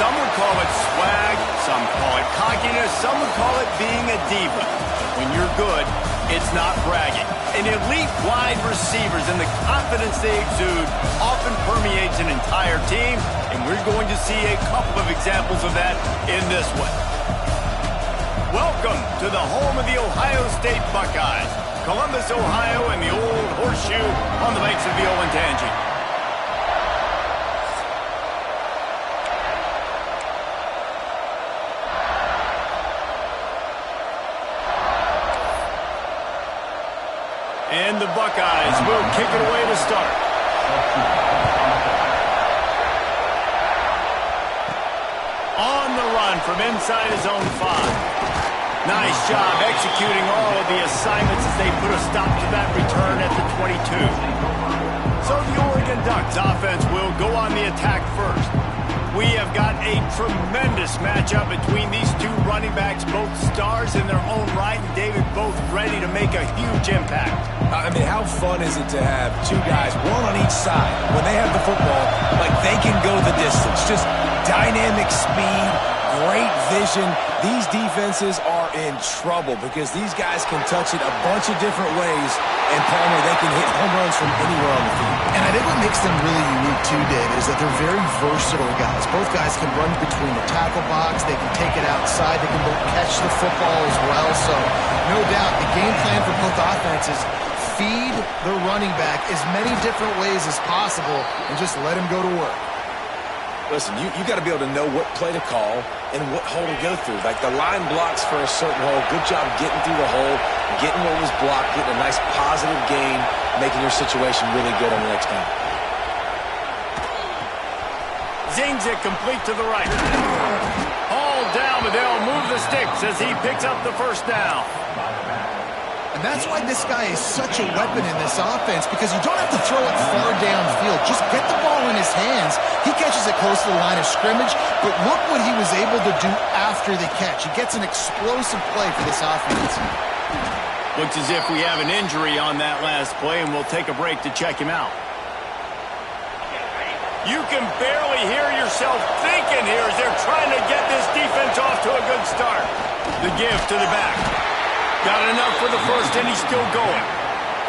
Some would call it swag, some call it cockiness, some would call it being a diva. When you're good, it's not bragging. And elite wide receivers and the confidence they exude often permeates an entire team, and we're going to see a couple of examples of that in this one. Welcome to the home of the Ohio State Buckeyes, Columbus, Ohio, and the old horseshoe on the banks of the Olentangy. And the Buckeyes will kick it away to start. On the run from inside his own 5. Nice job executing all of the assignments as they put a stop to that return at the 22. So the Oregon Ducks offense will go on the attack first. We have got a tremendous matchup between these two running backs, both stars in their own right, and David, both ready to make a huge impact. I mean, how fun is it to have two guys, one on each side, when they have the football, like they can go the distance. Just dynamic speed, great vision. These defenses are in trouble because these guys can touch it a bunch of different ways, and Palmer, they can hit home runs from anywhere on the field. And I think what makes them really unique too, David, is that they're very versatile guys. Both guys can run between the tackle box, they can take it outside, they can both catch the football as well. So, no doubt, the game plan for both offenses, feed the running back as many different ways as possible and just let him go to work. Listen, you got to be able to know what play to call and what hole to go through. Like the line blocks for a certain hole. Good job getting through the hole, getting what was blocked, getting a nice positive gain, making your situation really good on the next time. Zings it complete to the right. All down, but they'll move the sticks as he picks up the first down. And that's why this guy is such a weapon in this offense, because you don't have to throw it far downfield. Just get the ball in his hands. He catches it close to the line of scrimmage, but look what he was able to do after the catch. He gets an explosive play for this offense. Looks as if we have an injury on that last play, and we'll take a break to check him out. You can barely hear yourself thinking here as they're trying to get this defense off to a good start. The give to the back. Got enough for the first, and he's still going.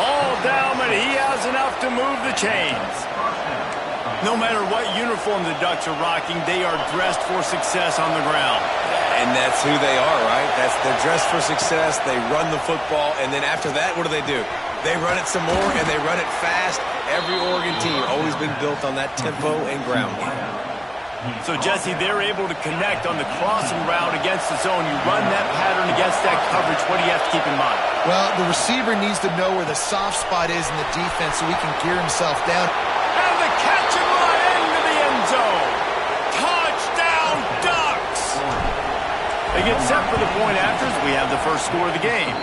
All down, but he has enough to move the chains. No matter what uniform the Ducks are rocking, they are dressed for success on the ground. And that's who they are, right? They're dressed for success. They run the football, and then after that, what do? They run it some more, and they run it fast. Every Oregon team always been built on that tempo and ground game. So, Jesse, they're able to connect on the crossing route against the zone. You run that pattern against that coverage. What do you have to keep in mind? Well, the receiver needs to know where the soft spot is in the defense so he can gear himself down. And the catch and run into the end zone. Touchdown, Ducks! They get set for the point afters. We have the first score of the game.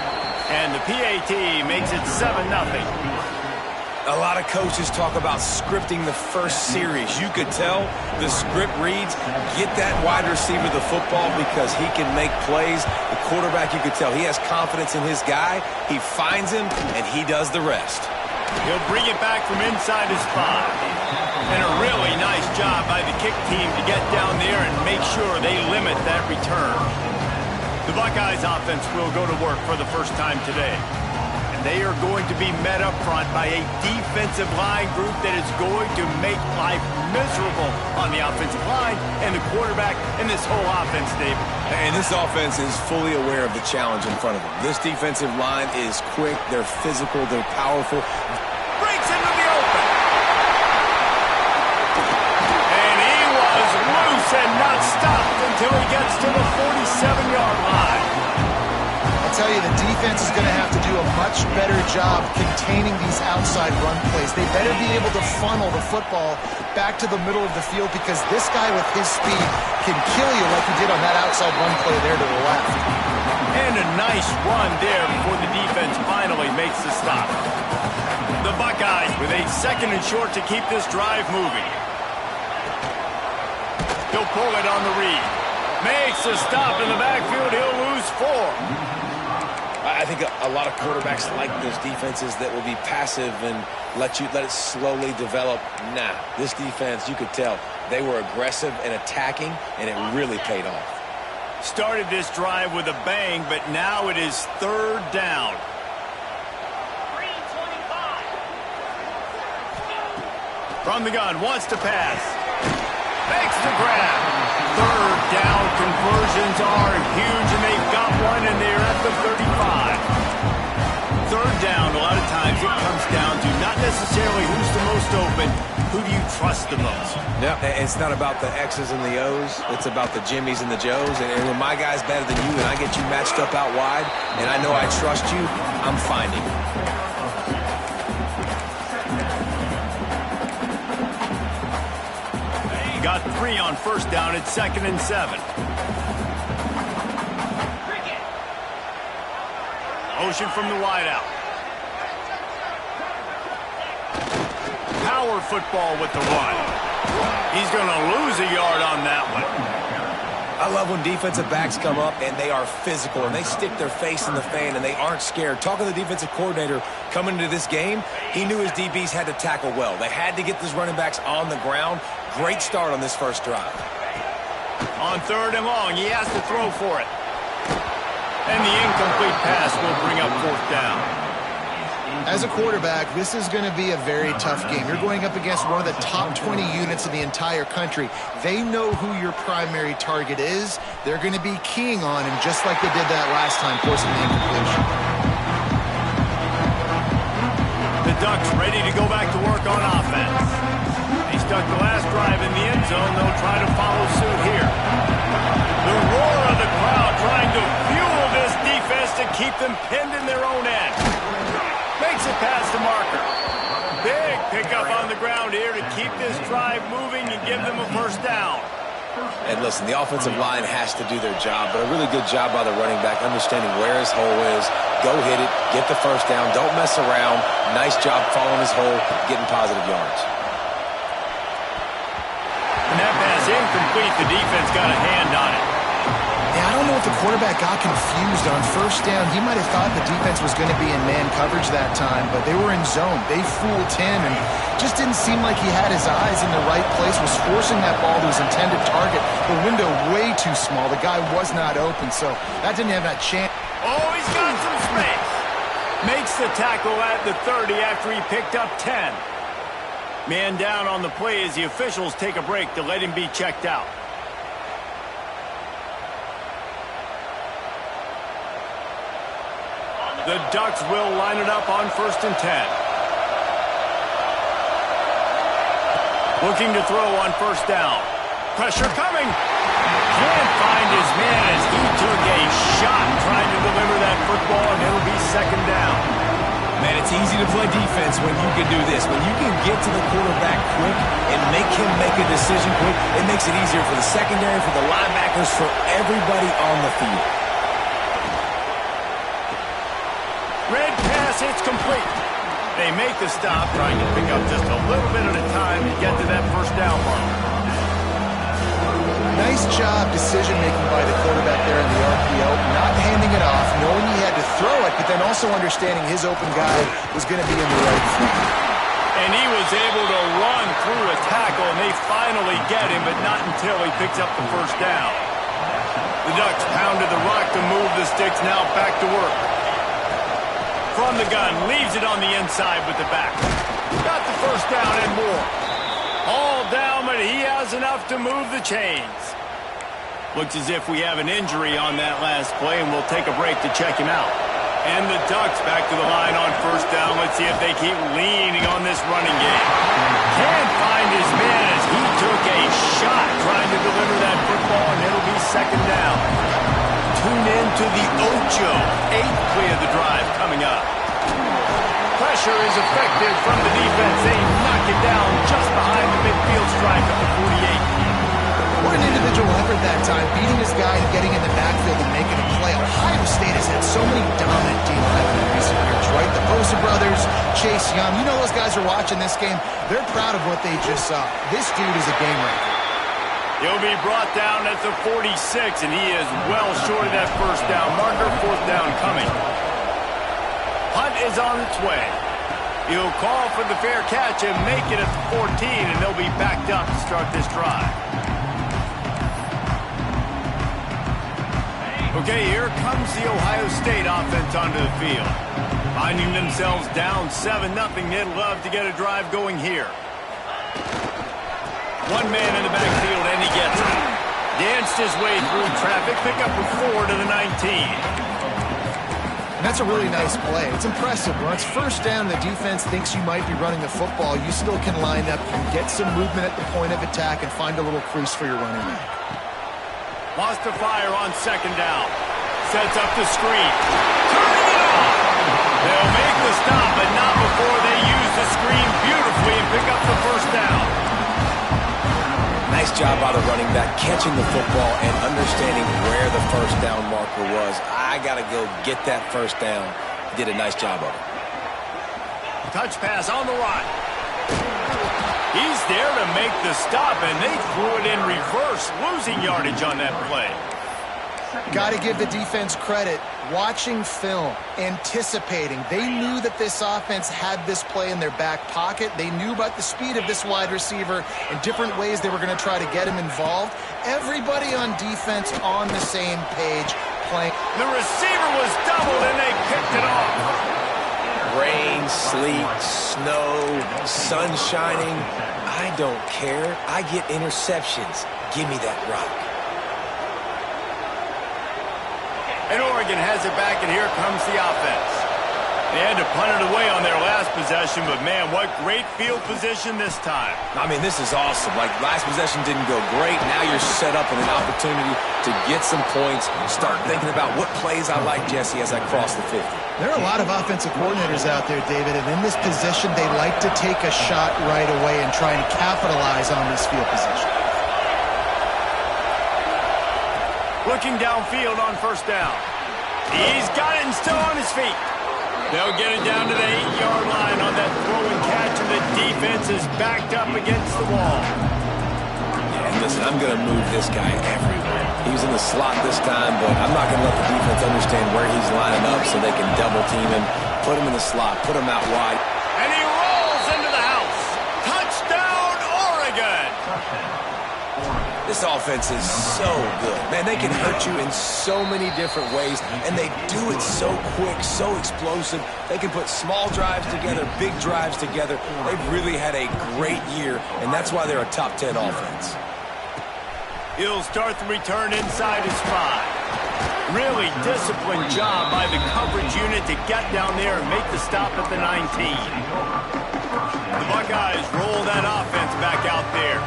And the PAT makes it 7-0. A lot of coaches talk about scripting the first series. You could tell the script reads, get that wide receiver the football because he can make plays. The quarterback, you could tell, he has confidence in his guy. He finds him, and he does the rest. He'll bring it back from inside his 5. And a really nice job by the kick team to get down there and make sure they limit that return. The Buckeyes offense will go to work for the first time today. They are going to be met up front by a defensive line group that is going to make life miserable on the offensive line and the quarterback and this whole offense, David. And this offense is fully aware of the challenge in front of them. This defensive line is quick, they're physical, they're powerful. Breaks into the open. And he was loose and not stopped until he gets to the 47-yard line. I tell you, the defense is going to have to do a much better job containing these outside run plays. They better be able to funnel the football back to the middle of the field because this guy with his speed can kill you like he did on that outside run play there to the left. And a nice run there before the defense finally makes the stop. The Buckeyes with a 2nd and short to keep this drive moving. He'll pull it on the read. Makes a stop in the backfield. He'll lose 4. I think a lot of quarterbacks like those defenses that will be passive and let it slowly develop. Nah, this defense, you could tell, they were aggressive and attacking, and it really paid off. Started this drive with a bang, but now it is 3rd down. From the gun, wants to pass. Makes the grab. 3rd down conversions are huge, and they've got one, and they're at the 35. 3rd down, a lot of times it comes down to not necessarily who's the most open, who do you trust the most? Yeah, it's not about the X's and the O's. It's about the Jimmys and the Joes. And when my guy's better than you and I get you matched up out wide, and I know I trust you, I'm finding you. Got 3 on 1st down at 2nd and 7. Motion from the wideout. Power football with the 1. He's going to lose a yard on that one. I love when defensive backs come up and they are physical and they stick their face in the fan and they aren't scared. Talking to the defensive coordinator coming into this game, he knew his DBs had to tackle well. They had to get these running backs on the ground. Great start on this first drive. On 3rd and long, he has to throw for it. And the incomplete pass will bring up 4th down. As a quarterback, this is going to be a very tough game. You're going up against one of the top 20 units in the entire country. They know who your primary target is. They're going to be keying on him just like they did that last time, forcing the incompletion. The Ducks ready to go back to work on offense. They stuck the last drive in the end zone. They'll try to follow suit here. The roar of the crowd trying to fuel this defense to keep them pinned in their own end. Makes it past the marker. Big pickup on the ground here to keep this drive moving and give them a 1st down. And listen, the offensive line has to do their job, but a really good job by the running back understanding where his hole is. Go hit it, get the 1st down, don't mess around. Nice job following his hole, getting positive yards. And that pass incomplete. The defense got a hand on it. Yeah, I don't know if the quarterback got confused on 1st down. He might have thought the defense was going to be in man coverage that time, but they were in zone. They fooled him and just didn't seem like he had his eyes in the right place, was forcing that ball to his intended target. The window way too small. The guy was not open, so that didn't have that chance. Oh, he's got some space. Makes the tackle at the 30 after he picked up 10. Man down on the play as the officials take a break to let him be checked out. The Ducks will line it up on 1st and 10. Looking to throw on 1st down. Pressure coming. Can't find his man as he took a shot trying to deliver that football, and it'll be 2nd down. Man, it's easy to play defense when you can do this. When you can get to the quarterback quick and make him make a decision quick, it makes it easier for the secondary, for the linebackers, for everybody on the field. Red pass, it's complete. They make the stop, trying to pick up just a little bit at a time to get to that 1st down mark. Nice job decision-making by the quarterback there in the RPO, not handing it off, knowing he had to throw it, but then also understanding his open guy was going to be in the right front. And he was able to run through a tackle, and they finally get him, but not until he picks up the 1st down. The Ducks pounded the rock to move the sticks, now back to work. From the gun, leaves it on the inside with the back. Got the 1st down and more. All down, but he has enough to move the chains. Looks as if we have an injury on that last play, and we'll take a break to check him out. And the Ducks back to the line on 1st down. Let's see if they keep leaning on this running game. Can't find his man as he took a shot trying to deliver that football, and it'll be 2nd down. Tune in to the Ocho. 8th play of the drive coming up. Pressure is effective from the defense. They knock it down just behind the midfield stripe at the 48. What an individual effort that time, beating his guy and getting in the backfield and making a play. Ohio State has had so many dominant D-linemen in recent years, right? The Bosa brothers, Chase Young. You know those guys are watching this game. They're proud of what they just saw. This dude is a game wrecker. He'll be brought down at the 46, and he is well short of that 1st down marker. 4th down coming. punt is on its way. He'll call for the fair catch and make it at the 14, and they'll be backed up to start this drive. Okay, here comes the Ohio State offense onto the field. Finding themselves down 7-0, they'd love to get a drive going here. One man in the backfield, and he gets it. Danced his way through traffic, pick up a 4 to the 19. And that's a really nice play. It's impressive. When it's first down, the defense thinks you might be running the football. You still can line up and get some movement at the point of attack and find a little crease for your running back. Lost to fire on second down. Sets up the screen. Turning it off. They'll make the stop, but not before they use the screen beautifully and pick up the first down. Nice job by the running back, catching the football and understanding where the first down marker was. I got to go get that first down. He did a nice job of it. Touch pass on the run. He's there to make the stop, and they threw it in reverse, losing yardage on that play. Got to give the defense credit. Watching film, anticipating. They knew that this offense had this play in their back pocket. They knew about the speed of this wide receiver and different ways they were going to try to get him involved. Everybody on defense on the same page playing. The receiver was doubled, and they picked it off. Rain, sleet, snow, sun shining. I don't care. I get interceptions. Give me that rock. And Oregon has it back, and here comes the offense. They had to punt it away on their last possession, but, man, what great field position this time. I mean, this is awesome. Like, last possession didn't go great. Now you're set up with an opportunity to get some points. Start thinking about what plays I like, Jesse, as I cross the 50. There are a lot of offensive coordinators out there, David, and in this position, they like to take a shot right away and try and capitalize on this field position. Looking downfield on first down. He's got it and still on his feet. They'll get it down to the 8-yard line on that throw and catch, and the defense is backed up against the wall. Yeah, and listen, I'm going to move this guy everywhere. He's in the slot this time, but I'm not going to let the defense understand where he's lining up so they can double team him, put him in the slot, put him out wide. And he rolls into the house. Touchdown, Oregon! This offense is so good. Man, they can hurt you in so many different ways, and they do it so quick, so explosive. They can put small drives together, big drives together. They've really had a great year, and that's why they're a top 10 offense. He'll start the return inside his 5. Really disciplined job by the coverage unit to get down there and make the stop at the 19. The Buckeyes roll that offense back out there.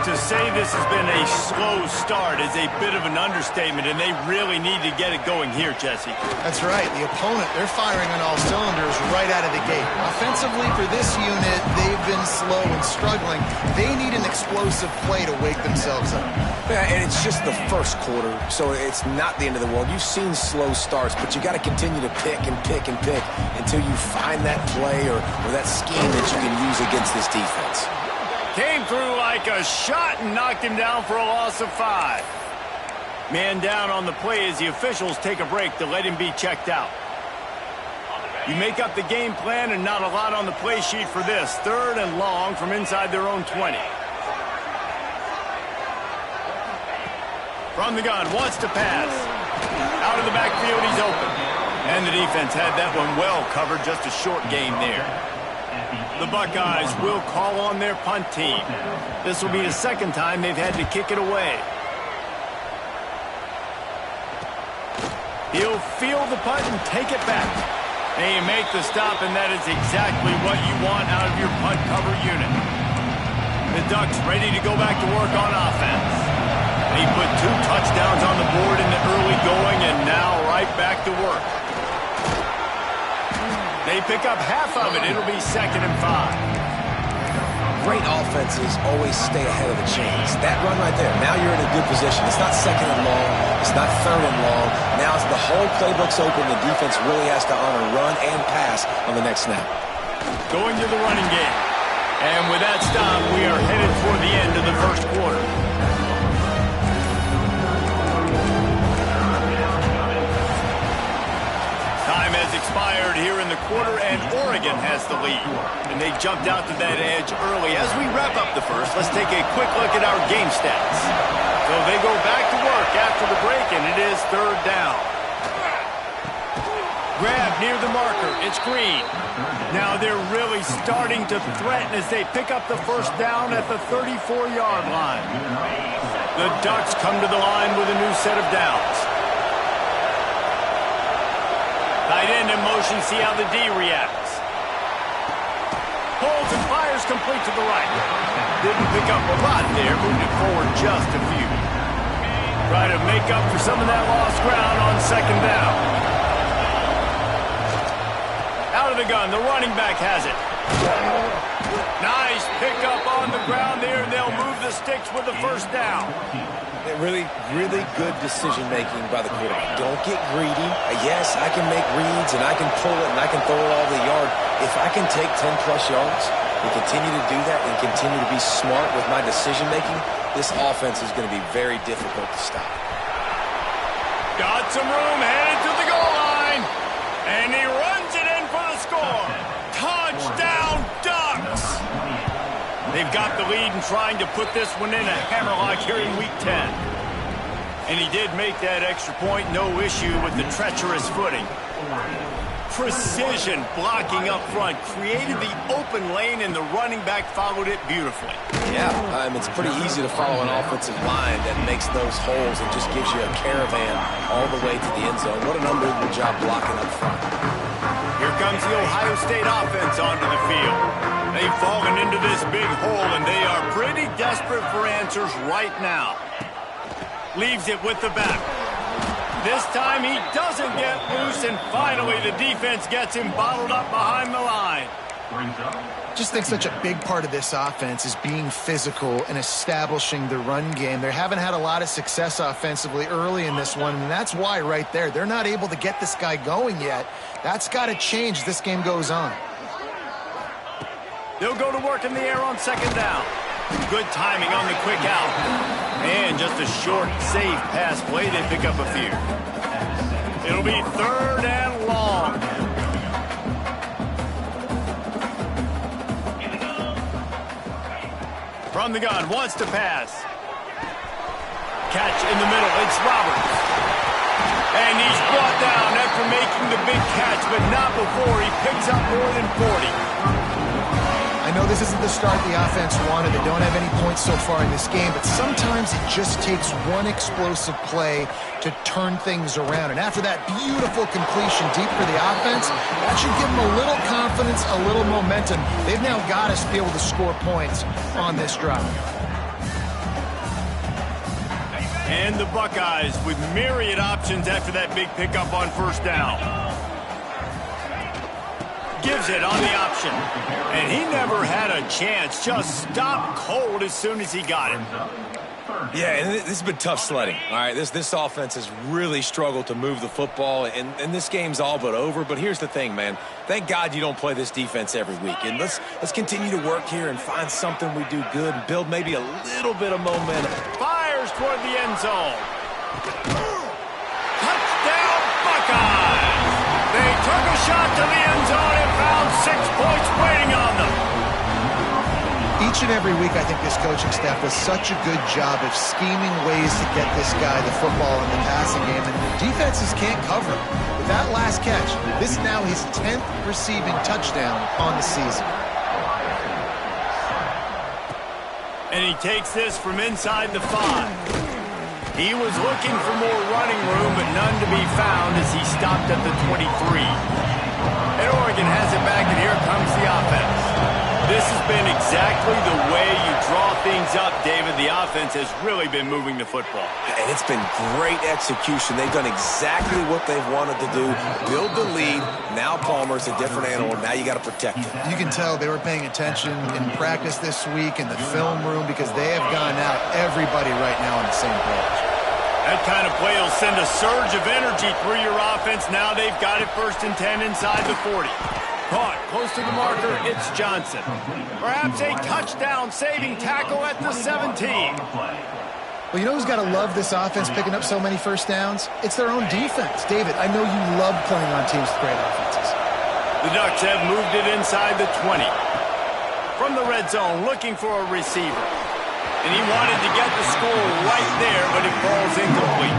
To say this has been a slow start is a bit of an understatement, and they really need to get it going here, Jesse. That's right. The opponent, they're firing on all cylinders right out of the gate. Offensively, for this unit, they've been slow and struggling. They need an explosive play to wake themselves up. Yeah, and it's just the first quarter, so it's not the end of the world. You've seen slow starts, but you got to continue to pick and pick and pick until you find that play or that scheme that you can use against this defense. Came through like a shot and knocked him down for a loss of 5. Man down on the play as the officials take a break to let him be checked out. You make up the game plan and not a lot on the play sheet for this. 3rd and long from inside their own 20. From the gun, wants to pass. Out of the backfield, he's open. And the defense had that one well covered, just a short gain there. The Buckeyes will call on their punt team. This will be the second time they've had to kick it away. He'll field the punt and take it back. They make the stop, and that is exactly what you want out of your punt cover unit. The Ducks ready to go back to work on offense. They put 2 touchdowns on the board in the early going, and now right back to work. They pick up half of it. It'll be 2nd and 5. Great offenses always stay ahead of the chains. That run right there, now you're in a good position. It's not 2nd and long. It's not 3rd and long. Now as the whole playbook's open, the defense really has to honor run and pass on the next snap. Going to the running game. And with that stop, we are headed for the end of the first quarter. Time has expired here in the quarter. and they jumped out to that edge early. As we wrap up the first, let's take a quick look at our game stats. So they go back to work after the break, and it is third down. Grab near the marker. It's Green. Now they're really starting to threaten as they pick up the first down at the 34-yard line. The Ducks come to the line with a new set of downs. Tight end in motion, see how the D reacts. Pulls and fires complete to the right. Didn't pick up a lot there, moved it forward just a few. Try to make up for some of that lost ground on second down. Out of the gun, the running back has it. Nice pickup on the ground there, and they'll move the sticks with the first down. Really good decision-making by the quarterback. Don't get greedy. Yes, I can make reads, and I can pull it, and I can throw it all the yard. If I can take 10-plus yards and continue to do that and continue to be smart with my decision-making, this offense is going to be very difficult to stop. Got some room, headed to the goal line, and he runs it in for the score. Touchdown, Ducks! They've got the lead and trying to put this one in a hammerlock here in Week 10. And he did make that extra point, no issue with the treacherous footing. Precision blocking up front, created the open lane, and the running back followed it beautifully. Yeah, it's pretty easy to follow an offensive line that makes those holes and just gives you a caravan all the way to the end zone. What an unbelievable job blocking up front. Here comes the Ohio State offense onto the field. They've fallen into this big hole, and they are pretty desperate for answers right now. Leaves it with the back. This time he doesn't get loose, and finally the defense gets him bottled up behind the line. Just think such a big part of this offense is being physical and establishing the run game. They haven't had a lot of success offensively early in this one, and that's why right there. They're not able to get this guy going yet. That's got to change as this game goes on. They'll go to work in the air on second down. Good timing on the quick out. And just a short, safe pass play. They pick up a few. It'll be third and long. From the gun, wants to pass. Catch in the middle, it's Roberts. And he's brought down after making the big catch, but not before he picks up more than 40. I know this isn't the start the offense wanted. They don't have any points so far in this game, but sometimes it just takes one explosive play to turn things around. And after that beautiful completion deep for the offense, that should give them a little confidence, a little momentum. They've now got us to be able to score points on this drive. And the Buckeyes with myriad options after that big pickup on first down. Gives it on the option. And he never had a chance. Just stopped cold as soon as he got it. Yeah, and this has been tough sledding. All right, this offense has really struggled to move the football, and this game's all but over. But here's the thing, man. Thank God you don't play this defense every week. And let's continue to work here and find something we do good and build maybe a little bit of momentum. Fires toward the end zone. Touchdown, Buckeyes! They took a shot to the end zone and found 6 points waiting on them. Each and every week, I think this coaching staff does such a good job of scheming ways to get this guy the football in the passing game, and the defenses can't cover him. With that last catch, this is now his 10th receiving touchdown on the season. And he takes this from inside the 5. He was looking for more running room, but none to be found as he stopped at the 23. And Oregon has it back, and here comes the offense. This has been exactly the way you draw things up, David. The offense has really been moving the football. And it's been great execution. They've done exactly what they've wanted to do. Build the lead. Now Palmer's a different animal. Now you got to protect him. You can tell they were paying attention in practice this week in the film room because they have gone out everybody right now on the same page. That kind of play will send a surge of energy through your offense. Now they've got it 1st and 10 inside the 40. Caught close to the marker, it's Johnson. Perhaps a touchdown-saving tackle at the 17. Well, you know who's got to love this offense picking up so many first downs? It's their own defense. David, I know you love playing on teams with great offenses. The Ducks have moved it inside the 20. from the red zone, looking for a receiver. And he wanted to get the score right there, but it falls incomplete.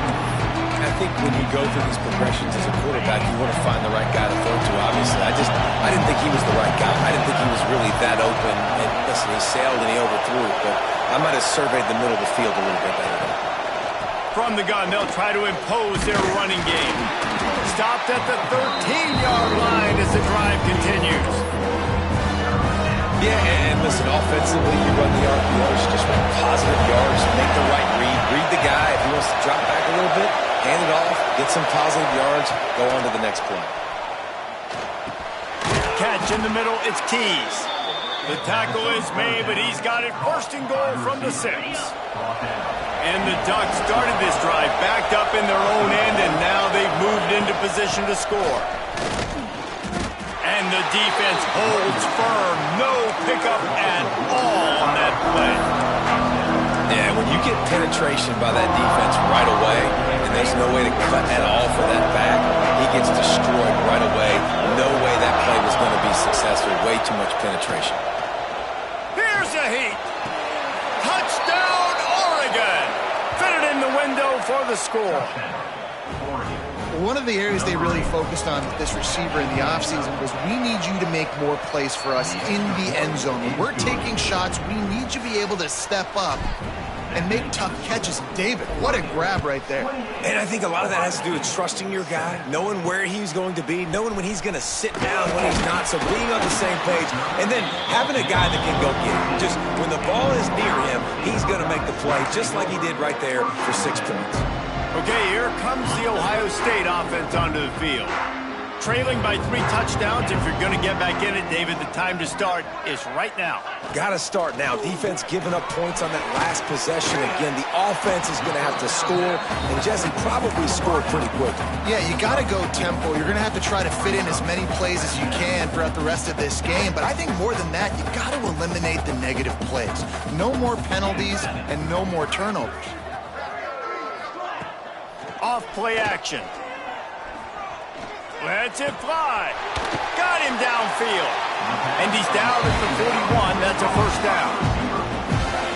I think when you go through these progressions as a quarterback, you want to find the right guy to throw to, obviously. I didn't think he was the right guy. I didn't think he was really that open. And listen, he sailed and he overthrew it, but I might have surveyed the middle of the field a little bit better. From the gun, they'll try to impose their running game. Stopped at the 13-yard line as the drive continues. Yeah, and listen, offensively, you run the RPOs, just run positive yards, make the right read the guy. If he wants to drop back a little bit, hand it off, get some positive yards, go on to the next play. Catch in the middle, it's Keys. The tackle is made, but he's got it first and goal from the 6. And the Ducks started this drive backed up in their own end, and now they've moved into position to score. And the defense holds firm. No pickup at all on that play. Yeah, when you get penetration by that defense right away, and there's no way to cut at all for that back, he gets destroyed right away. No way that play was going to be successful. Way too much penetration. Here's a heat. Touchdown, Oregon. Fit it in the window for the score. One of the areas they really focused on with this receiver in the offseason was we need you to make more plays for us in the end zone. When we're taking shots, we need you to be able to step up and make tough catches. David, what a grab right there. And I think a lot of that has to do with trusting your guy, knowing where he's going to be, knowing when he's going to sit down, when he's not, so being on the same page, and then having a guy that can go get it. Just when the ball is near him, he's going to make the play, just like he did right there for 6 points. Okay, here comes the Ohio State offense onto the field. Trailing by 3 touchdowns. If you're going to get back in it, David, the time to start is right now. Got to start now. Defense giving up points on that last possession. Again, the offense is going to have to score, and Jesse probably scored pretty quick. Yeah, you got to go tempo. You're going to have to try to fit in as many plays as you can throughout the rest of this game. But I think more than that, you got to eliminate the negative plays. No more penalties and no more turnovers. Off play action. Lets it fly. Got him downfield. And he's down at the 41. That's a first down.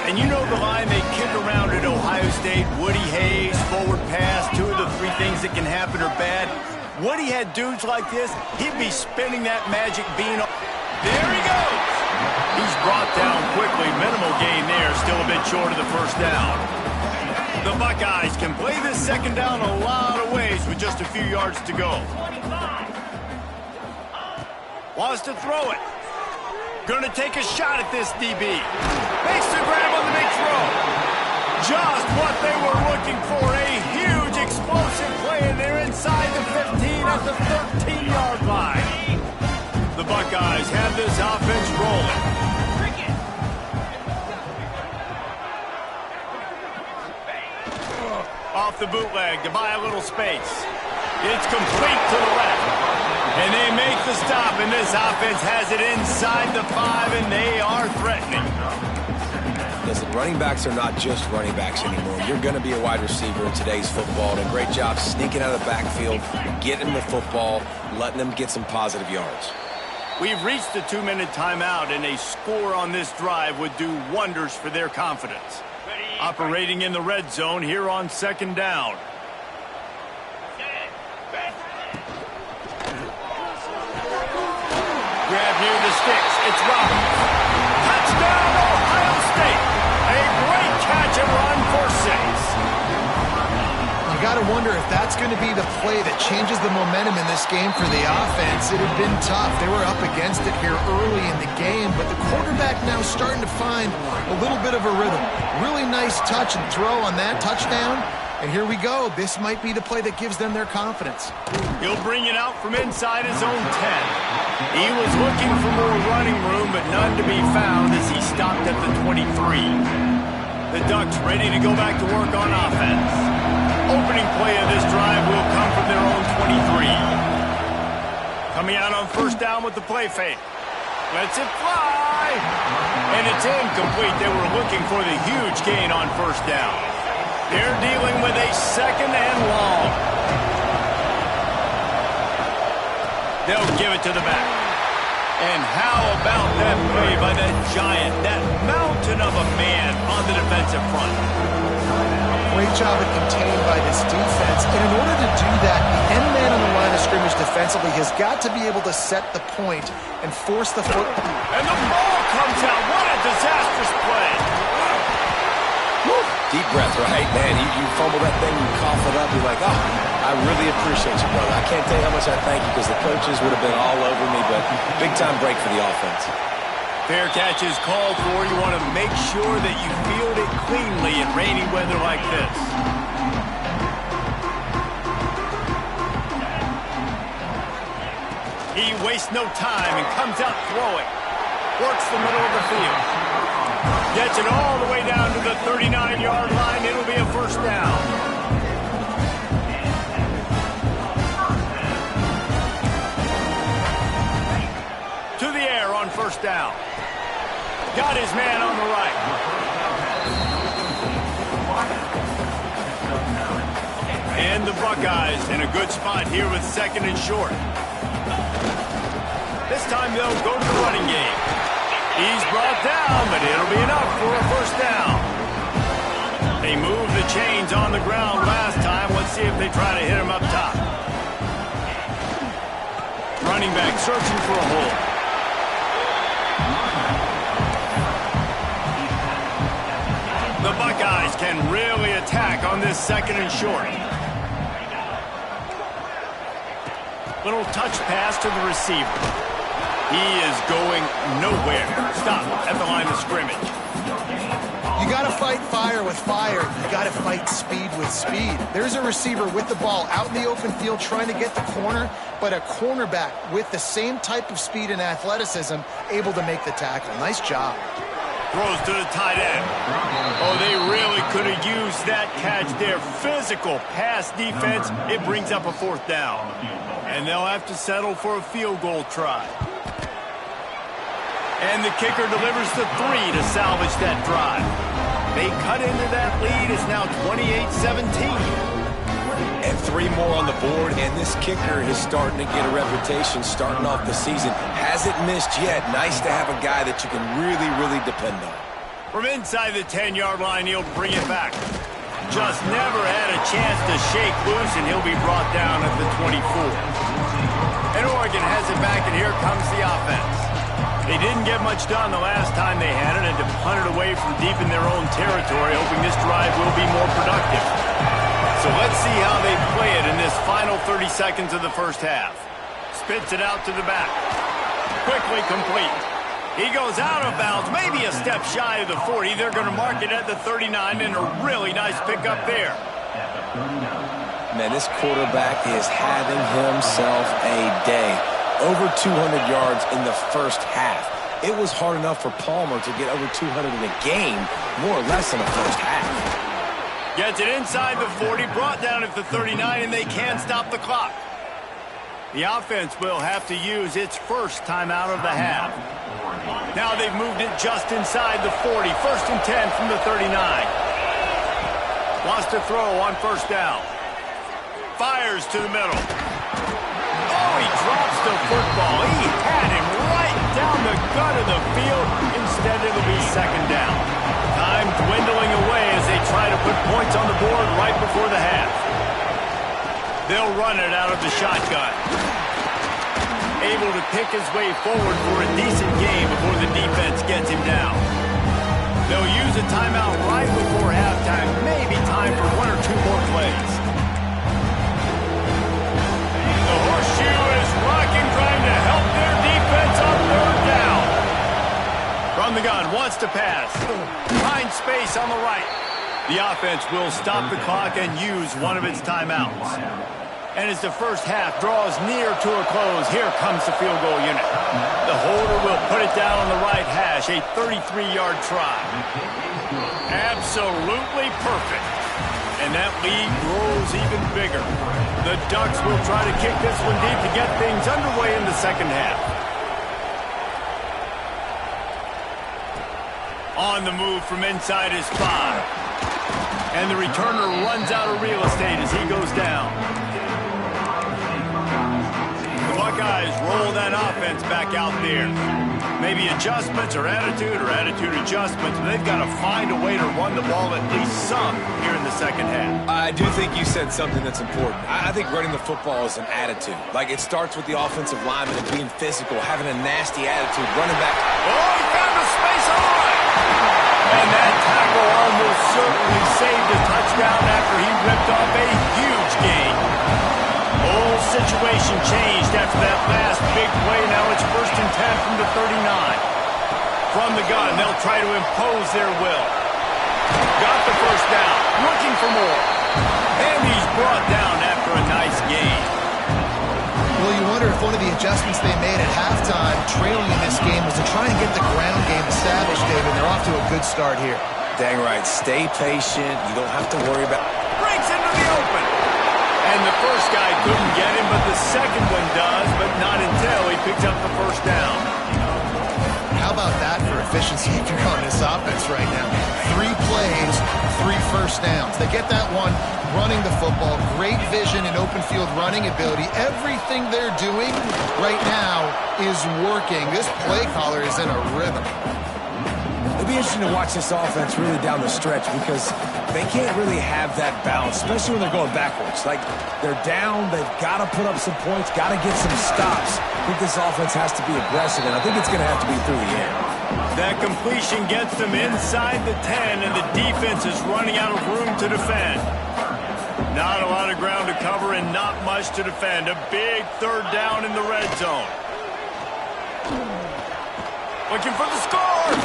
And you know the line they kick around at Ohio State. Woody Hayes, forward pass, 2 of the 3 things that can happen are bad. Woody had dudes like this, he'd be spinning that magic bean. There he goes. He's brought down quickly. Minimal gain there. Still a bit short of the first down. The Buckeyes can play this second down a lot of ways with just a few yards to go. Wants to throw it. Gonna take a shot at this DB. Makes the grab on the big throw. Just what they were looking for. A huge explosive play, and they're inside the 15 at the 13-yard line. The Buckeyes have this offense rolling. Off the bootleg to buy a little space. It's complete to the left. And they make the stop, and this offense has it inside the 5, and they are threatening. Listen, running backs are not just running backs anymore. You're going to be a wide receiver in today's football, and a great job sneaking out of the backfield, getting the football, letting them get some positive yards. We've reached the 2-minute timeout, and a score on this drive would do wonders for their confidence. Operating in the red zone here on second down. Grab near the sticks. It's Robbins. Touchdown, Ohio State. A great catch and run for 6. You got to wonder if that's going to be the play that changes the momentum in this game for the offense. It had been tough. They were up against it here early in the game, but the quarterback now starting to find a little bit of a rhythm. Really nice touch and throw on that touchdown. And here we go. This might be the play that gives them their confidence. He'll bring it out from inside his own 10. He was looking for more running room, but none to be found as he stopped at the 23. The Ducks ready to go back to work on offense. Opening play of this drive will come from their own 23. Coming out on first down with the play fake. Lets it fly. And it's incomplete. They were looking for the huge gain on first down. They're dealing with a second and long. They'll give it to the back. And how about that play by that giant, that mountain of a man on the defensive front? Great job at contained by this defense. And in order to do that, the end man on the line of scrimmage defensively has got to be able to set the point and force the foot. And the ball comes out. What a disastrous play. Woo. Deep breath, right? Man, you fumble that thing, you cough it up, you're like, oh, I really appreciate you, brother. I can't tell you how much I thank you because the coaches would have been all over me, but big-time break for the offense. Fair catch is called for. You want to make sure that you field it cleanly in rainy weather like this. He wastes no time and comes out throwing. Works the middle of the field. Gets it all the way down to the 39-yard line. It'll be a first down. To the air on first down. Got his man on the right. And the Buckeyes in a good spot here with second and short. This time they'll go to the running game. He's brought down, but it'll be enough for a first down. They moved the chains on the ground last time. Let's see if they try to hit him up top. Running back searching for a hole. The Buckeyes can really attack on this second and short. Little touch pass to the receiver. He is going nowhere. Stop at the line of scrimmage. You got to fight fire with fire. You got to fight speed with speed. There's a receiver with the ball out in the open field trying to get the corner, but a cornerback with the same type of speed and athleticism able to make the tackle. Nice job. Throws to the tight end. Oh, they really could have used that catch there. Physical pass defense. It brings up a fourth down. And they'll have to settle for a field goal try. And the kicker delivers the 3 to salvage that drive. They cut into that lead. It's now 28-17. And 3 more on the board, and this kicker is starting to get a reputation starting off the season. Hasn't missed yet. Nice to have a guy that you can really, really depend on. From inside the 10-yard line, he'll bring it back. Just never had a chance to shake loose, and he'll be brought down at the 24. And Oregon has it back, and here comes the offense. They didn't get much done the last time they had it, and to punt it away from deep in their own territory, hoping this drive will be more productive. So let's see how they play it in this final 30 seconds of the first half. Spits it out to the back. Quickly complete. He goes out of bounds, maybe a step shy of the 40. They're going to mark it at the 39, and a really nice pickup there. Man, this quarterback is having himself a day. Over 200 yards in the first half. It was hard enough for Palmer to get over 200 in a game, more or less in the first half. Gets it inside the 40, brought down at the 39, and they can't stop the clock. The offense will have to use its first timeout of the half. Now they've moved it just inside the 40. First and 10 from the 39. Wants to throw on first down. Fires to the middle. Oh, he drops the football. He had him right down the gut of the field. Instead, it'll be second down. Time dwindling away as they try to put points on the board right before the half. They'll run it out of the shotgun. Able to pick his way forward for a decent game before the defense gets him down. They'll use a timeout right before halftime. Maybe time for 1 or 2 more plays. The horseshoe is rocking, trying to help their defense on third down. From the gun, wants to pass. Finds space on the right. The offense will stop the clock and use one of its timeouts. And as the first half draws near to a close, here comes the field goal unit. The holder will put it down on the right hash, a 33-yard try. Absolutely perfect. And that lead grows even bigger. The Ducks will try to kick this one deep to get things underway in the second half. On the move from inside his 5. And the returner runs out of real estate as he goes down. The Buckeyes roll that offense back out there. Maybe adjustments or attitude adjustments, but they've got to find a way to run the ball at least some here in the second half. I do think you said something that's important. I think running the football is an attitude. Like, it starts with the offensive lineman and being physical, having a nasty attitude, running back. Oh, he found a space all right. And that tackle almost certainly saved a touchdown after he ripped off a huge gain. Whole situation changed after that last big play. Now it's 1st and 10 from the 39. From the gun, they'll try to impose their will. Got the first down, looking for more. And he's brought down after a nice gain. Well, you wonder if one of the adjustments they made at halftime, trailing in this game, was to try and get the ground game established, David. They're off to a good start here. Dang right. Stay patient. You don't have to worry about... Breaks into the open. And the first guy couldn't get him, but the second one does, but not until he picks up the first down. How about that for efficiency if you're on this offense right now? 3 plays, 3 first downs. They get that one running the football, great vision and open field running ability. Everything they're doing right now is working. This play caller is in a rhythm. It'll be interesting to watch this offense really down the stretch because they can't really have that balance, especially when they're going backwards. Like, they're down, they've got to put up some points, got to get some stops. I think this offense has to be aggressive, and I think it's going to have to be through the air. That completion gets them inside the 10, and the defense is running out of room to defend. Not a lot of ground to cover and not much to defend. A big 3rd down in the red zone. Looking for the score.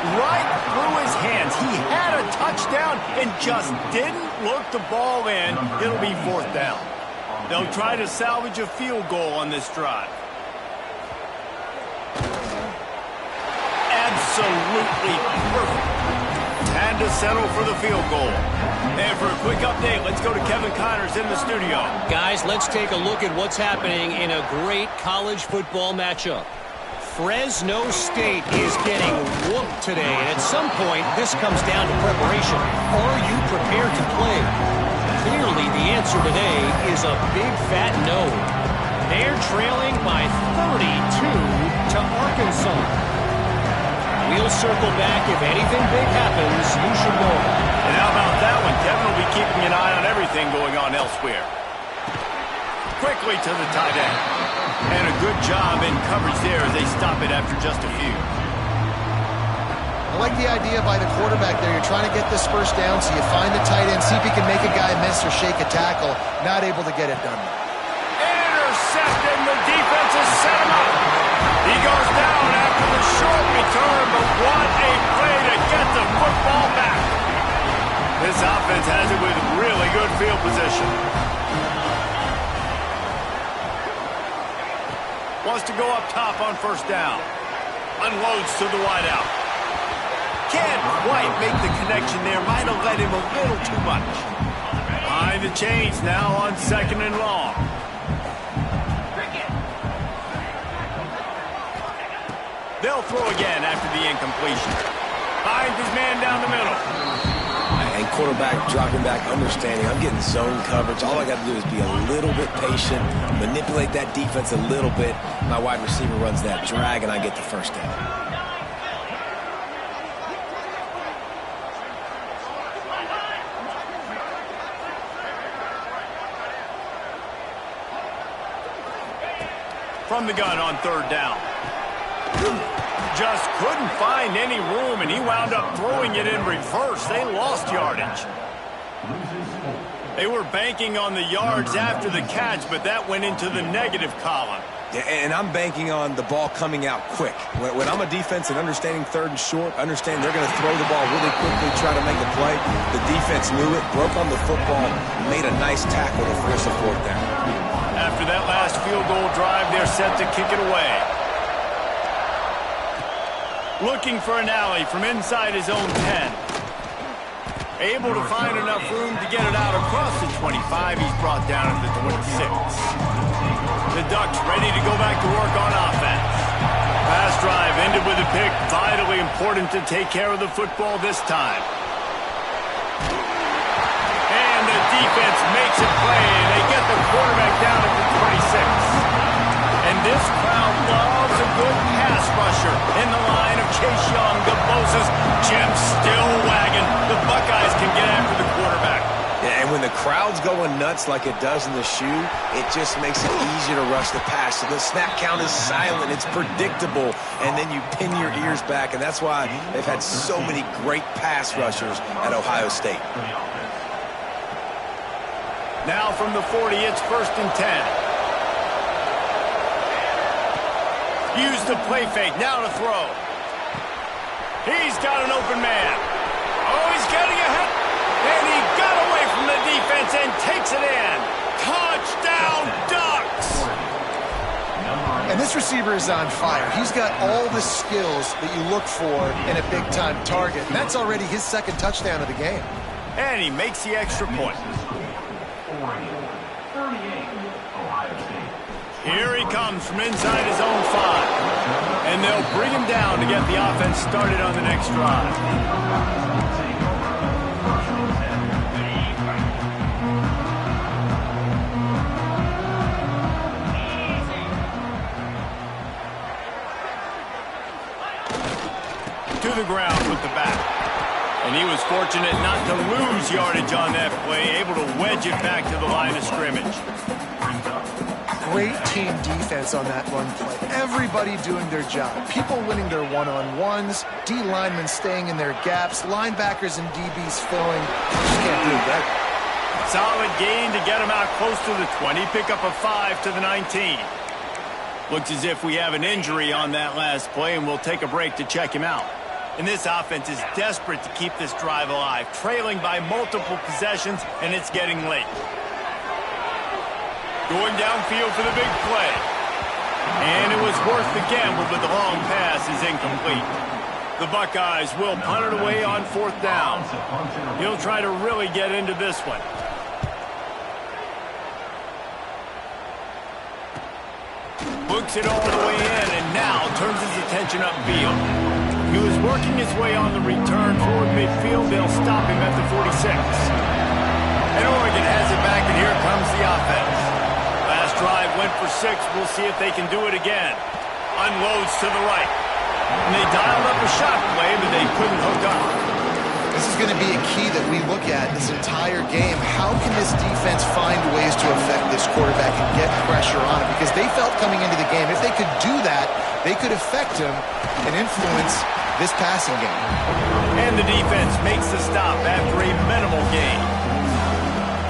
Right through his hands. He had a touchdown and just didn't look the ball in. It'll be 4th down. They'll try to salvage a field goal on this drive. Absolutely perfect. Had to settle for the field goal. And for a quick update, let's go to Kevin Connors in the studio. Guys, let's take a look at what's happening in a great college football matchup. Fresno State is getting whooped today, and at some point, this comes down to preparation. Are you prepared to play? Clearly, the answer today is a big fat no. They're trailing by 32 to Arkansas. We'll circle back. If anything big happens, you should know. And how about that one? Kevin will be keeping an eye on everything going on elsewhere. Quickly to the tight end. And a good job in coverage there as they stop it after just a few. I like the idea by the quarterback there. You're trying to get this first down, so you find the tight end, see if he can make a guy miss or shake a tackle. Not able to get it done. Intercepted, and the defense has set him up. He goes down after the short return, but what a play to get the football back. This offense has it with really good field position. Wants to go up top on 1st down. Unloads to the wideout. Can't quite make the connection there. Might have led him a little too much. Behind the chains now on 2nd and long. They'll throw again after the incompletion. Finds his man down the middle. And quarterback dropping back, understanding I'm getting zone coverage. All I got to do is be a little bit patient, manipulate that defense a little bit. My wide receiver runs that drag, and I get the first down. From the gun on 3rd down. Just couldn't find any room, and he wound up throwing it in reverse. They lost yardage. They were banking on the yards after the catch, but that went into the negative column. Yeah, and I'm banking on the ball coming out quick. When I'm a defense and understanding 3rd and short, understand they're going to throw the ball really quickly, try to make a play. The defense knew it, broke on the football, made a nice tackle to force a 4th down. After that last field goal drive, they're set to kick it away. Looking for an alley from inside his own 10. Able to find enough room to get it out across the 25. He's brought down at the 26. The Ducks ready to go back to work on offense. Pass drive ended with a pick. Vitally important to take care of the football this time. And the defense makes it play. They get the quarterback down at the 26. This crowd loves a good pass rusher. In the line of Chase Young, Gaboses, Jim still wagging. The Buckeyes can get after the quarterback. Yeah, and when the crowd's going nuts like it does in the shoe, it just makes it easier to rush the pass. So the snap count is silent. It's predictable. And then you pin your ears back. And that's why they've had so many great pass rushers at Ohio State. Now from the 40, it's 1st and 10. Use the play fake. Now to throw. He's got an open man. Oh, he's getting ahead. And he got away from the defense and takes it in. Touchdown, Ducks! And this receiver is on fire. He's got all the skills that you look for in a big-time target. And that's already his 2nd touchdown of the game. And he makes the extra point. Here he comes from inside his own 5. And they'll bring him down to get the offense started on the next drive. To the ground with the back. And he was fortunate not to lose yardage on that play, able to wedge it back to the line of scrimmage. Great team defense on that run play. Everybody doing their job. People winning their one-on-ones, D linemen staying in their gaps, linebackers and DBs filling. Just can't do that. Solid gain to get him out close to the 20. Pick up a 5 to the 19. Looks as if we have an injury on that last play, and we'll take a break to check him out. And this offense is desperate to keep this drive alive, trailing by multiple possessions, and it's getting late. Going downfield for the big play. And it was worth the gamble, but the long pass is incomplete. The Buckeyes will punt it away on 4th down. He'll try to really get into this one. Books it all the way in, and now turns his attention upfield. He was working his way on the return toward midfield. They'll stop him at the 46. And Oregon has it back, and here comes the offense. Last drive went for 6. We'll see if they can do it again. Unloads to the right. And they dialed up a shot play, but they couldn't hook up. This is going to be a key that we look at this entire game. How can this defense find ways to affect this quarterback and get pressure on him? Because they felt coming into the game, if they could do that, they could affect him and influence this passing game. And the defense makes the stop after a minimal gain.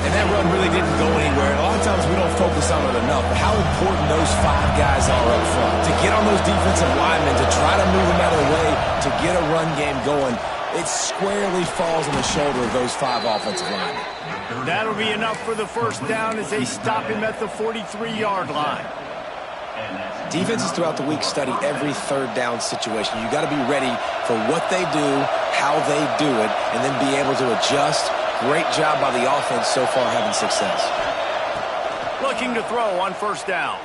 And that run really didn't go anywhere. A lot of times we don't focus on it enough, but how important those 5 guys are up front. To get on those defensive linemen, to try to move them out of the way, to get a run game going, it squarely falls on the shoulder of those 5 offensive linemen. That'll be enough for the 1st down as they stop him at the 43-yard line. Defenses throughout the week study every 3rd down situation. You got to be ready for what they do, how they do it, and then be able to adjust. Great job by the offense so far having success. Looking to throw on 1st down.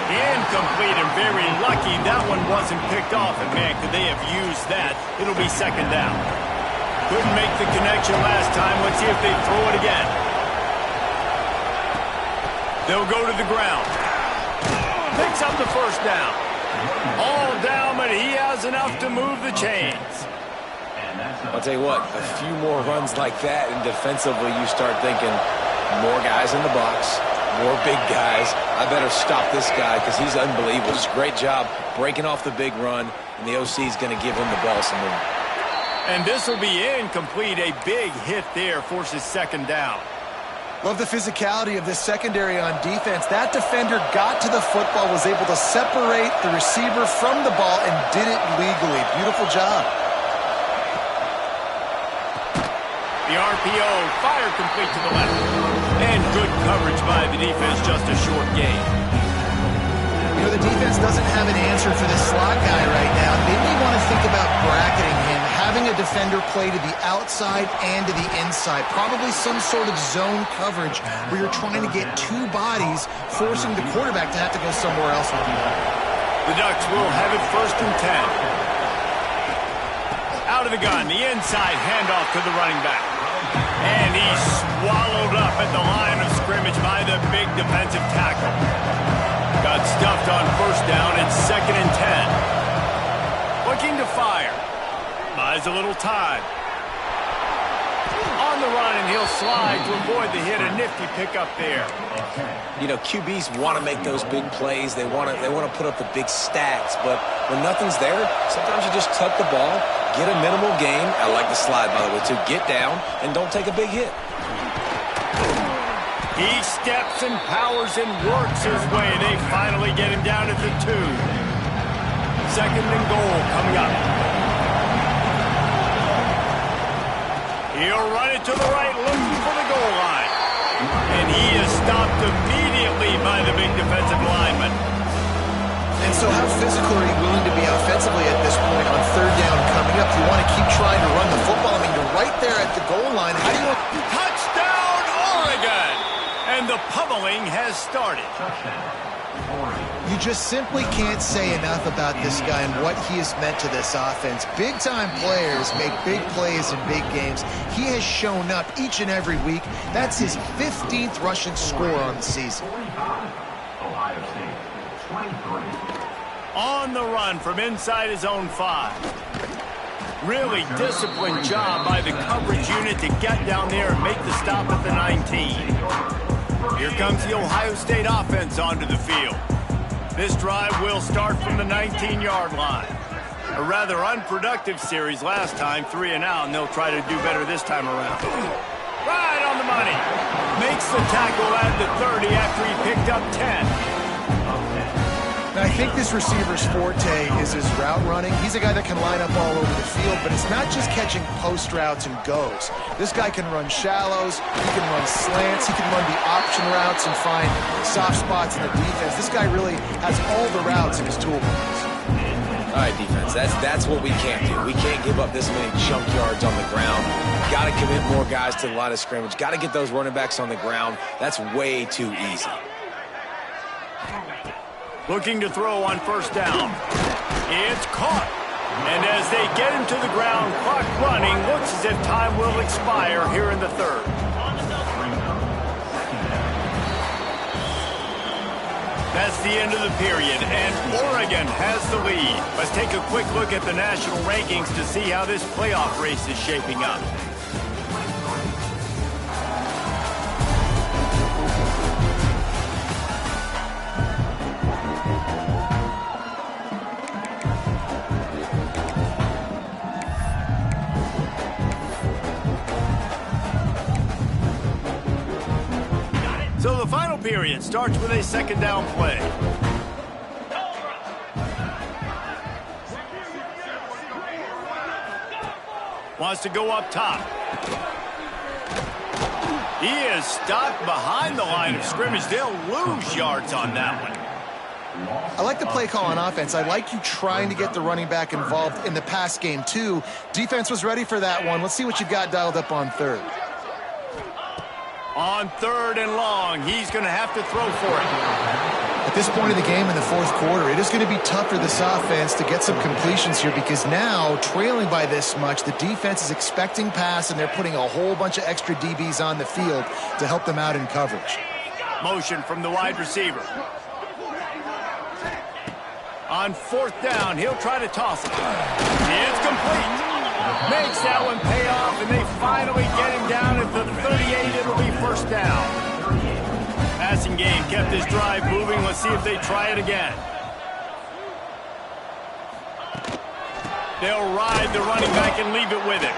Incomplete, and very lucky that one wasn't picked off. And man, could they have used that? It'll be 2nd down. Couldn't make the connection last time. Let's see if they throw it again. They'll go to the ground. Picks up the 1st down. All down, but he has enough to move the chains. I'll tell you what, a few more runs like that, and defensively you start thinking, more guys in the box, more big guys. I better stop this guy because he's unbelievable. Just a great job breaking off the big run, and the OC is going to give him the ball some more. And this will be incomplete. A big hit there forces 2nd down. Love the physicality of this secondary on defense. That defender got to the football, was able to separate the receiver from the ball, and did it legally. Beautiful job. The RPO, fire complete to the left. And good coverage by the defense, just a short gain. You know, the defense doesn't have an answer for this slot guy right now. They may want to think about bracketing him, having a defender play to the outside and to the inside. Probably some sort of zone coverage where you're trying to get 2 bodies, forcing the quarterback to have to go somewhere else with the ball. The Ducks will have it 1st and 10. Out of the gun, the inside handoff to the running back. And he's swallowed up at the line of scrimmage by the big defensive tackle. Got stuffed on first down. It's 2nd and 10. Looking to fire. Buys a little time. On the run, and he'll slide to avoid the hit. A nifty pickup there. You know, QBs want to make those big plays. They want to put up the big stats. But when nothing's there, sometimes you just tuck the ball, get a minimal gain. I like the slide, by the way, too. Get down and don't take a big hit. He steps and powers and works his way. They finally get him down at the 2. 2nd and goal coming up. He'll run it to the right, looking for the goal line. And he is stopped immediately by the big defensive lineman. And so how physical are you willing to be offensively at this point on 3rd down coming up? You want to keep trying to run the football. I mean, you're right there at the goal line. How do you want... Touchdown, Oregon! And the pummeling has started. You just simply can't say enough about this guy and what he has meant to this offense. Big-time players make big plays in big games. He has shown up each and every week. That's his 15th rushing score on the season. On the run from inside his own 5. Really disciplined job by the coverage unit to get down there and make the stop at the 19. Here comes the Ohio State offense onto the field. This drive will start from the 19-yard line. A rather unproductive series last time, 3 and out, and they'll try to do better this time around. Right on the money. Makes the tackle at the 30 after he picked up 10. Now, I think this receiver's forte is his route running. He's a guy that can line up all over the field, but it's not just catching post routes and goes. This guy can run shallows, he can run slants, he can run the option routes and find soft spots in the defense. This guy really has all the routes in his toolbox. All right, defense, that's what we can't do. We can't give up this many junk yards on the ground. Got to commit more guys to the line of scrimmage. Got to get those running backs on the ground. That's way too easy. Looking to throw on first down. It's caught. And as they get him to the ground, clock running, looks as if time will expire here in the 3rd. That's the end of the period, and Oregon has the lead. Let's take a quick look at the national rankings to see how this playoff race is shaping up. So the final period starts with a 2nd down play. Wants to go up top. He is stopped behind the line of scrimmage. They'll lose yards on that one. I like the play call on offense. I like you trying to get the running back involved in the pass game, too. Defense was ready for that one. Let's see what you got dialed up on 3rd. On 3rd and long, he's going to have to throw for it. At this point of the game in the 4th quarter, it is going to be tough for this offense to get some completions here because now, trailing by this much, the defense is expecting pass and they're putting a whole bunch of extra DBs on the field to help them out in coverage. Motion from the wide receiver. On 4th down, he'll try to toss it. It's complete. Makes that one pay off, and they finally get him down at the 38. It'll be first down. Passing game kept this drive moving. Let's see if they try it again. They'll ride the running back and leave it with him.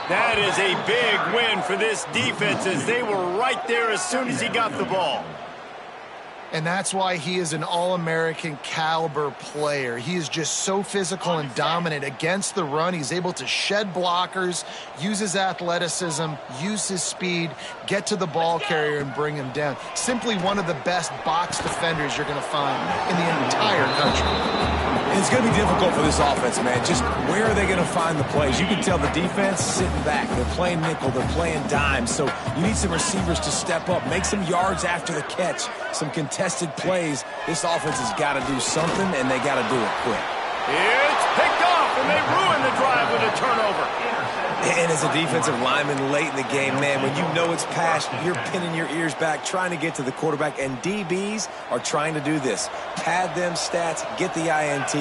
That is a big win for this defense as they were right there as soon as he got the ball. And that's why he is an All-American caliber player. He is just so physical and dominant against the run. He's able to shed blockers, use his athleticism, use his speed, get to the ball carrier and bring him down. Simply one of the best box defenders you're going to find in the entire country. And it's going to be difficult for this offense, man. Just where are they going to find the plays? You can tell the defense sitting back. They're playing nickel. They're playing dime. So you need some receivers to step up, make some yards after the catch, some contested plays. This offense has got to do something, and they got to do it quick. It's picked off, and they ruin the drive with a turnover. And as a defensive lineman late in the game, man, when you know it's past, you're pinning your ears back, trying to get to the quarterback, and DBs are trying to do this. Pad them stats, get the INT.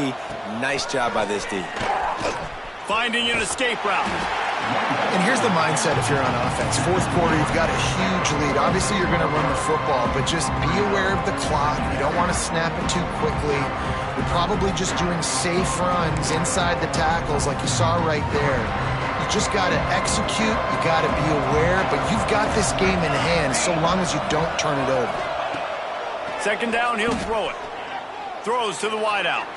Nice job by this D. Finding an escape route. And here's the mindset if you're on offense. Fourth quarter, you've got a huge lead. Obviously, you're going to run the football, but just be aware of the clock. You don't want to snap it too quickly. You're probably just doing safe runs inside the tackles like you saw right there. You just got to execute. You got to be aware, but you've got this game in hand so long as you don't turn it over. Second down, he'll throw it. Throws to the wideout.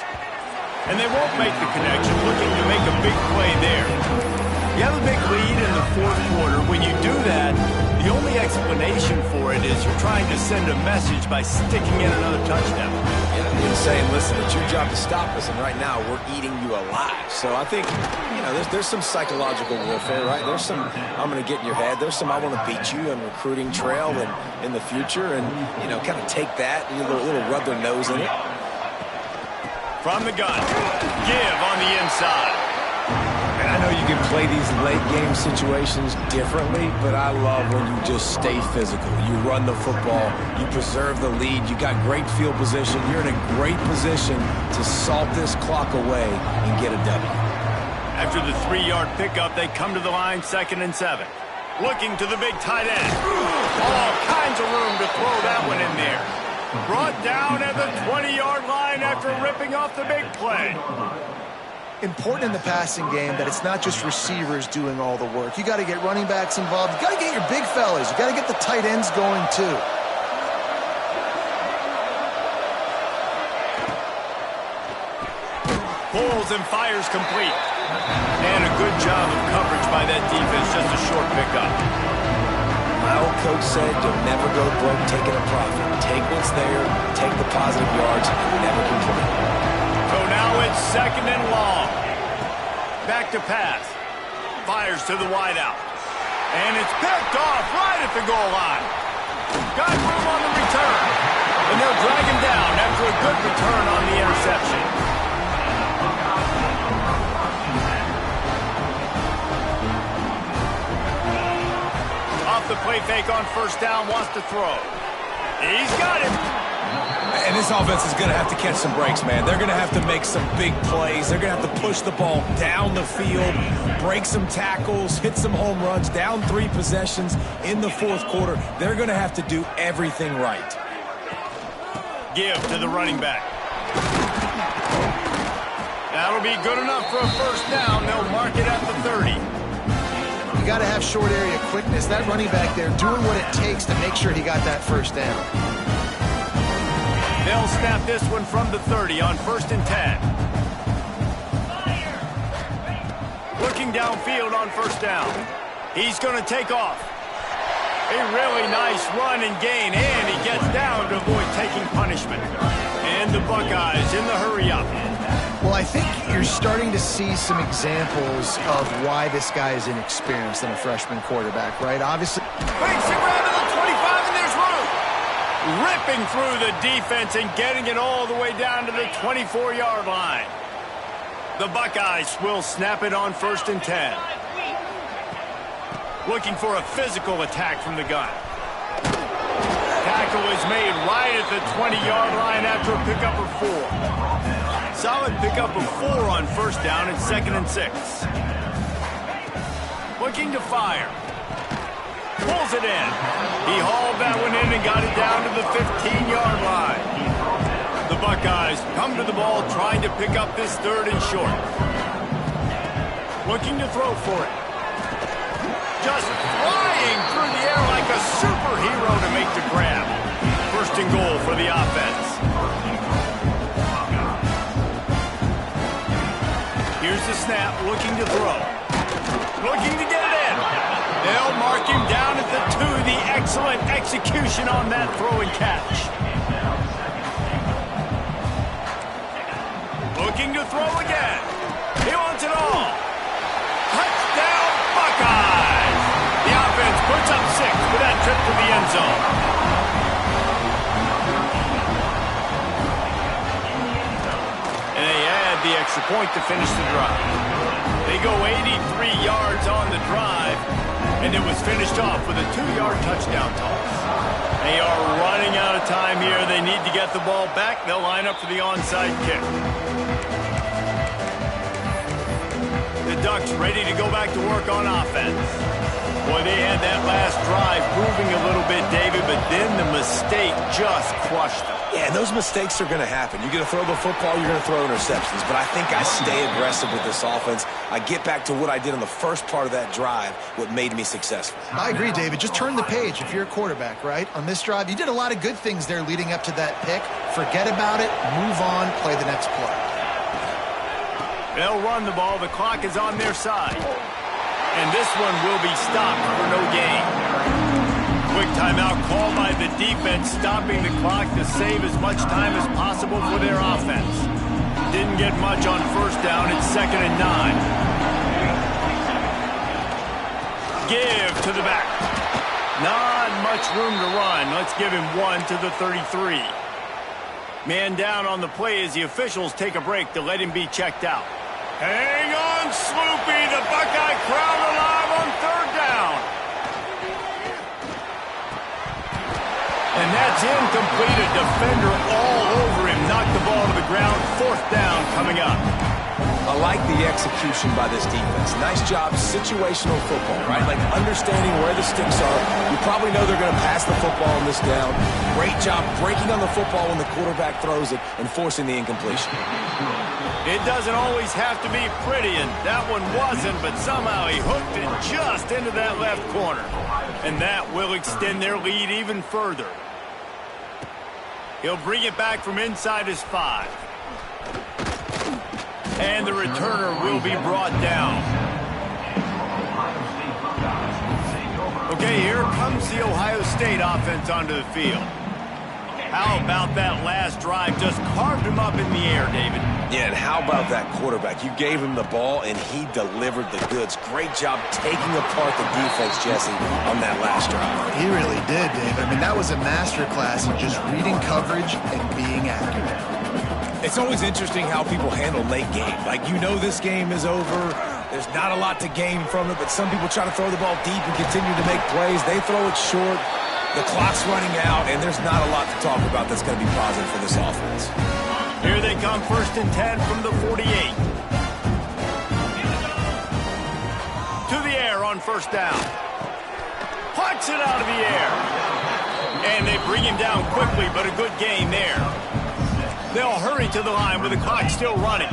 And they won't make the connection, looking to make a big play there. You have a big lead in the fourth quarter. When you do that, the only explanation for it is you're trying to send a message by sticking in another touchdown. Yeah, you're saying, listen, it's your job to stop us, and right now we're eating you alive. So I think, there's some psychological warfare, right? There's some, I'm going to get in your head. There's some, I want to beat you on recruiting trail and in the future, and, kind of take that, and a little rub their nose in it. From the gun, give on the inside. And I know you can play these late game situations differently, but I love when you just stay physical. You run the football, you preserve the lead, you got great field position, you're in a great position to salt this clock away and get a W. After the 3-yard pickup, they come to the line, 2nd and 7. Looking to the big tight end. All kinds of room to throw that one in there. Brought down at the 20-yard line after ripping off the big play. Important in the passing game that it's not just receivers doing all the work. You got to get running backs involved. You got to get your big fellas. You got to get the tight ends going too. Pulls and fires complete. And a good job of coverage by that defense. Just a short pickup. My old coach said you'll never go broke taking a profit. Take what's there, take the positive yards, and never complain. So now it's 2nd and long. Back to pass. Fires to the wideout. And it's picked off right at the goal line. Got room on the return. And they'll drag him down after a good return on the interception. Off the play fake on 1st down, wants to throw. He's got it. And this offense is going to have to catch some breaks, man. They're going to have to make some big plays. They're going to have to push the ball down the field, break some tackles, hit some home runs, down 3 possessions in the fourth quarter. They're going to have to do everything right. Give to the running back. That'll be good enough for a 1st down. They'll mark it at the 30. You got to have short area quickness. That running back there doing what it takes to make sure he got that 1st down. They'll snap this one from the 30 on 1st and 10. Looking downfield on 1st down. He's going to take off. A really nice run and gain, and he gets down to avoid taking punishment. And the Buckeyes in the hurry-up. Well, I think you're starting to see some examples of why this guy is inexperienced in a freshman quarterback, right? Obviously. Fakes it around to the 25, and there's room. Ripping through the defense and getting it all the way down to the 24-yard line. The Buckeyes will snap it on 1st and 10. Looking for a physical attack from the gun. Tackle is made right at the 20-yard line after a pickup of 4. Solid pickup of 4 on 1st down and 2nd and 6. Looking to fire. Pulls it in. He hauled that one in and got it down to the 15-yard line. The Buckeyes come to the ball trying to pick up this 3rd and short. Looking to throw for it. Just flying through the air like a superhero to make the grab. 1st and goal for the offense. Here's the snap, looking to throw. Looking to get it in. They'll mark him down at the 2. The excellent execution on that throw and catch. Looking to throw again. He wants it all. Touchdown, Buckeyes. The offense puts up 6 with that trip to the end zone. And they add the extra point to finish the drive. They go 83 yards on the drive, and it was finished off with a 2-yard touchdown toss. They are running out of time here. They need to get the ball back. They'll line up for the onside kick. The Ducks ready to go back to work on offense. Boy, they had that last drive moving a little bit, David, but then the mistake just crushed them. Yeah, and those mistakes are going to happen. You're going to throw the football, you're going to throw interceptions. But I think I stay aggressive with this offense. I get back to what I did on the first part of that drive, what made me successful. I agree, David. Just turn the page if you're a quarterback, right? On this drive, you did a lot of good things there leading up to that pick. Forget about it, move on, play the next play. They'll run the ball. The clock is on their side. And this one will be stopped for no gain. Quick timeout called by the defense, stopping the clock to save as much time as possible for their offense. Didn't get much on first down. It's 2nd and 9. Give to the back. Not much room to run. Let's give him 1 to the 33. Man down on the play as the officials take a break to let him be checked out. Hang on, Sloopy. The Buckeye crowd alive on 3rd down. And that's incomplete. A defender all over him. Knocked the ball to the ground. 4th down coming up. I like the execution by this defense. Nice job, situational football, right? Like understanding where the sticks are. You probably know they're going to pass the football on this down. Great job breaking on the football when the quarterback throws it and forcing the incompletion. It doesn't always have to be pretty, and that one wasn't, but somehow he hooked it just into that left corner. And that will extend their lead even further. He'll bring it back from inside his 5. And the returner will be brought down. Okay, here comes the Ohio State offense onto the field. How about that last drive? Just carved him up in the air, David. Yeah, and how about that quarterback? You gave him the ball, and he delivered the goods. Great job taking apart the defense, Jesse, on that last drive. He really did, David. I mean, that was a masterclass in just reading coverage and being accurate. It's always interesting how people handle late game. Like, you know this game is over. There's not a lot to gain from it, but some people try to throw the ball deep and continue to make plays. They throw it short. The clock's running out, and there's not a lot to talk about that's going to be positive for this offense. Here they come, 1st and 10 from the 48. To the air on 1st down. Puts it out of the air. And they bring him down quickly, but a good gain there. They'll hurry to the line with the clock still running.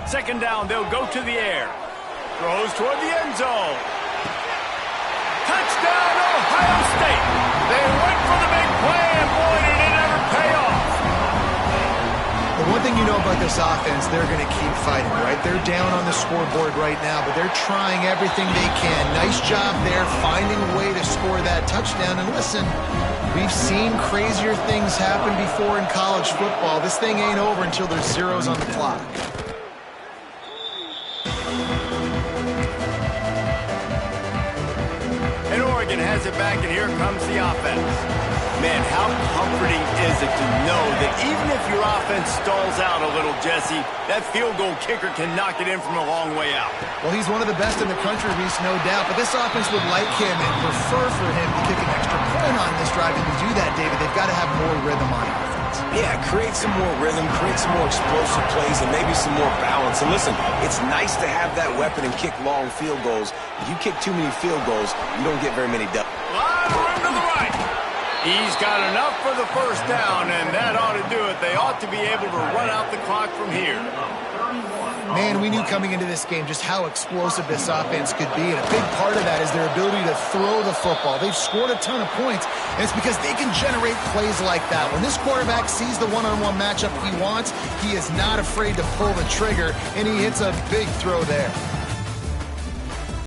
2nd down, they'll go to the air. Throws toward the end zone. Touchdown, Ohio State. They went for the big play, and boy, did it ever pay off. The one thing you know about this offense, they're going to keep fighting, right? They're down on the scoreboard right now, but they're trying everything they can. Nice job there, finding a way to score that touchdown. And listen, we've seen crazier things happen before in college football. This thing ain't over until there's zeros on the clock. And Oregon has it back, and here comes the offense. Man, how comforting is it to know that even if your offense stalls out a little, Jesse, that field goal kicker can knock it in from a long way out. Well, he's one of the best in the country, Reese, no doubt. But this offense would like him and prefer for him to kick an extra point on this drive. And to do that, David, they've got to have more rhythm on offense. Yeah, create some more rhythm, create some more explosive plays, and maybe some more balance. And listen, it's nice to have that weapon and kick long field goals. If you kick too many field goals, you don't get very many dubs. Line room to the right. He's got enough for the 1st down, and that ought to do it. They ought to be able to run out the clock from here. Man, we knew coming into this game just how explosive this offense could be, and a big part of that is their ability to throw the football. They've scored a ton of points, and it's because they can generate plays like that. When this quarterback sees the one-on-one matchup he wants, he is not afraid to pull the trigger, and he hits a big throw there.